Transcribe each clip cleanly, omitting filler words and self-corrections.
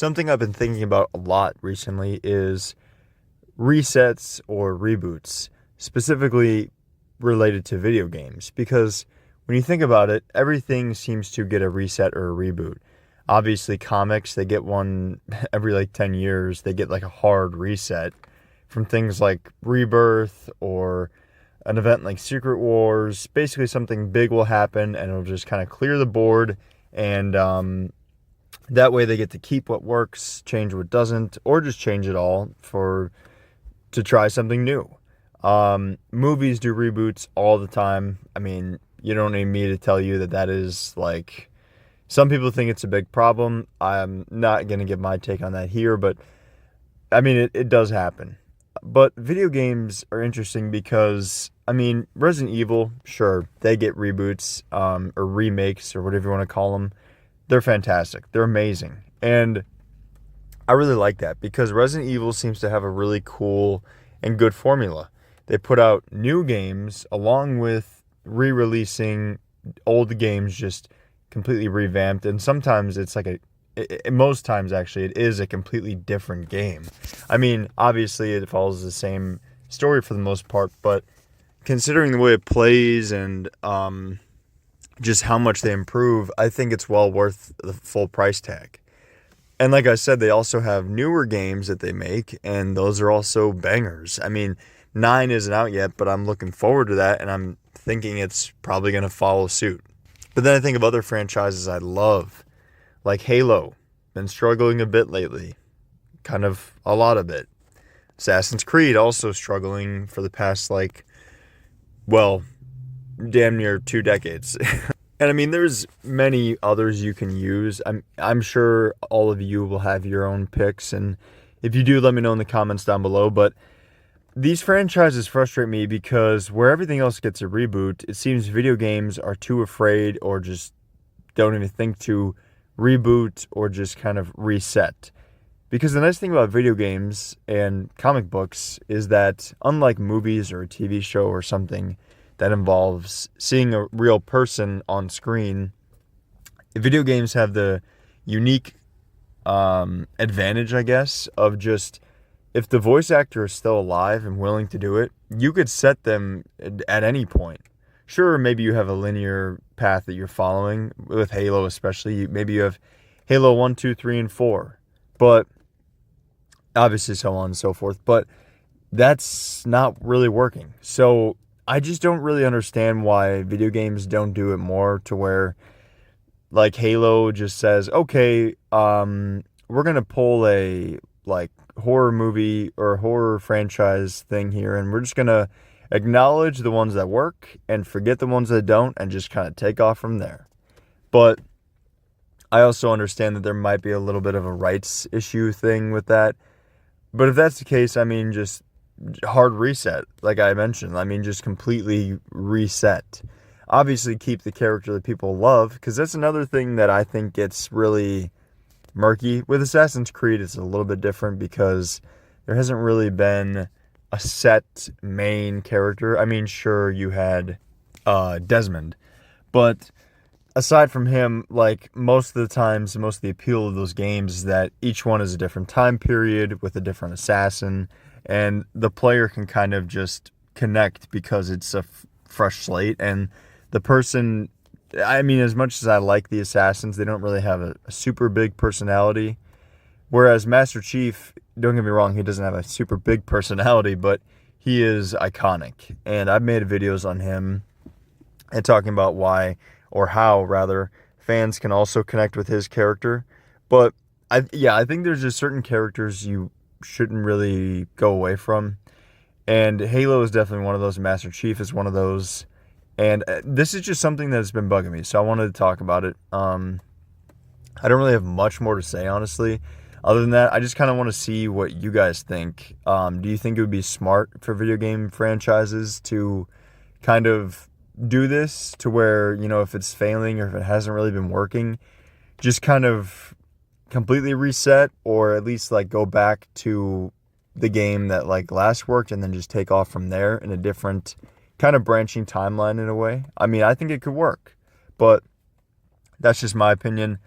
Something I've been thinking about a lot recently is resets or reboots, specifically related to video games. Because when you think about it, everything seems to get a reset or a reboot. Obviously, comics, they get one every like 10 years, they get like a hard reset from things like Rebirth or an event like Secret Wars. Basically, something big will happen and it'll just kind of clear the board, and that way they get to keep what works, change what doesn't, or just change it all to try something new. Movies do reboots all the time. I mean, you don't need me to tell you that is like, some people think it's a big problem. I'm not going to give my take on that here, but I mean, it does happen. But video games are interesting because, I mean, Resident Evil, sure, they get reboots, or remakes, or whatever you want to call them. They're fantastic. They're amazing. And I really like that because Resident Evil seems to have a really cool and good formula. They put out new games along with re-releasing old games, just completely revamped. And sometimes it's like most times actually, it is a completely different game. I mean, obviously it follows the same story for the most part, but considering the way it plays and just how much they improve, I think it's well worth the full price tag. And like I said, they also have newer games that they make, and those are also bangers. I mean, 9 isn't out yet, but I'm looking forward to that, and I'm thinking it's probably going to follow suit. But then I think of other franchises I love, like Halo. Been struggling a bit lately. Kind of a lot of it. Assassin's Creed also struggling for the past, damn near 2 decades. And I mean, there's many others you can use. I'm sure all of you will have your own picks, and if you do, let me know in the comments down below. But these franchises frustrate me because where everything else gets a reboot, it seems video games are too afraid or just don't even think to reboot or just kind of reset. Because the nice thing about video games and comic books is that, unlike movies or a TV show or something that involves seeing a real person on screen, video games have the unique advantage, I guess, of just, if the voice actor is still alive and willing to do it, you could set them at any point. Sure, maybe you have a linear path that you're following, with Halo especially. Maybe you have Halo 1, 2, 3, and 4. But obviously so on and so forth. But that's not really working. So I just don't really understand why video games don't do it more, to where, like, Halo just says, okay, we're going to pull a, horror movie or horror franchise thing here, and we're just going to acknowledge the ones that work and forget the ones that don't, and just kind of take off from there. But I also understand that there might be a little bit of a rights issue thing with that. But if that's the case, I mean, just hard reset, like I mentioned. I mean, just completely reset. Obviously, keep the character that people love, because that's another thing that I think gets really murky. With Assassin's Creed, it's a little bit different because there hasn't really been a set main character. I mean, sure, you had Desmond, but aside from him, like, most of the times, most of the appeal of those games is that each one is a different time period with a different assassin, and the player can kind of just connect because it's a fresh slate. And the person, I mean, as much as I like the assassins, they don't really have a super big personality. Whereas Master Chief, don't get me wrong, he doesn't have a super big personality, but he is iconic. And I've made videos on him and talking about why, or how rather, fans can also connect with his character. But I think there's just certain characters you shouldn't really go away from. And Halo is definitely one of those. Master Chief is one of those. And this is just something that's been bugging me, so I wanted to talk about it. I don't really have much more to say, honestly. Other than that, I just kind of want to see what you guys think. Do you think it would be smart for video game franchises to kind of do this, to where, if it's failing or if it hasn't really been working, just kind of completely reset, or at least go back to the game that last worked and then just take off from there in a different kind of branching timeline in a way? I mean, I think it could work, but that's just my opinion.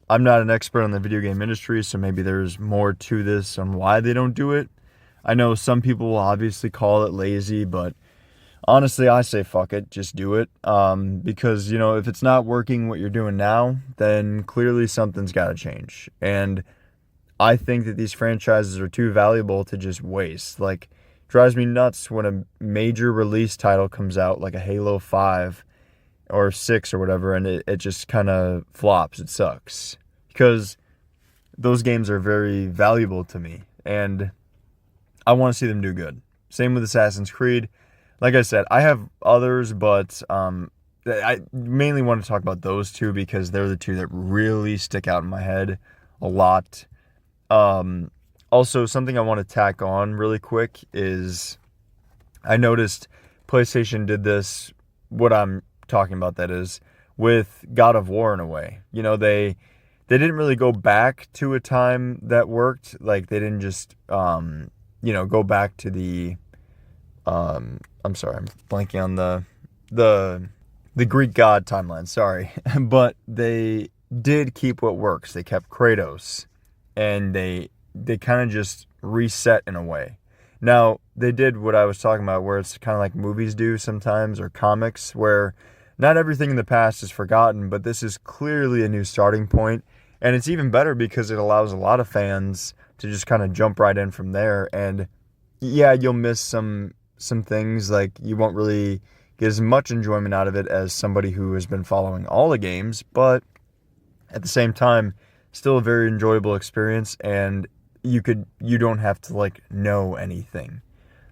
I'm not an expert on the video game industry, so maybe there's more to this on why they don't do it. I know some people will obviously call it lazy, but honestly, I say fuck it, just do it. Because, you know, if it's not working what you're doing now, then clearly something's got to change. And I think that these franchises are too valuable to just waste. Like, drives me nuts when a major release title comes out, like a Halo 5 or 6 or whatever, and it just kind of flops. It sucks. Because those games are very valuable to me, and I want to see them do good. Same with Assassin's Creed. Like I said, I have others, but I mainly want to talk about those two because they're the two that really stick out in my head a lot. Also, something I want to tack on really quick is I noticed PlayStation did this, what I'm talking about that is, with God of War in a way. You know, they didn't really go back to a time that worked. Like, they didn't just, go back to the, I'm sorry, I'm blanking on the Greek god timeline, sorry. But they did keep what works. They kept Kratos, and they kind of just reset in a way. Now, they did what I was talking about, where it's kind of like movies do sometimes, or comics, where not everything in the past is forgotten, but this is clearly a new starting point. And it's even better because it allows a lot of fans to just kind of jump right in from there. And yeah, you'll miss some things, like you won't really get as much enjoyment out of it as somebody who has been following all the games, but at the same time, still a very enjoyable experience, and you don't have to like know anything.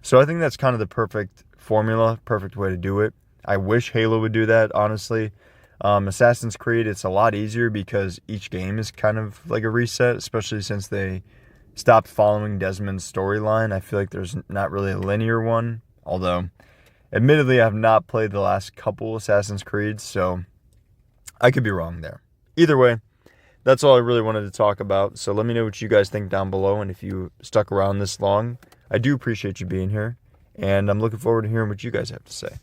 So I think that's kind of the perfect formula, perfect way to do it. I wish Halo would do that, honestly. Assassin's Creed, it's a lot easier because each game is kind of like a reset, especially since they stopped following Desmond's storyline. I feel like there's not really a linear one, although admittedly I have not played the last couple Assassin's Creeds, so I could be wrong there. Either way, that's all I really wanted to talk about. So let me know what you guys think down below, and if you stuck around this long, I do appreciate you being here, and I'm looking forward to hearing what you guys have to say.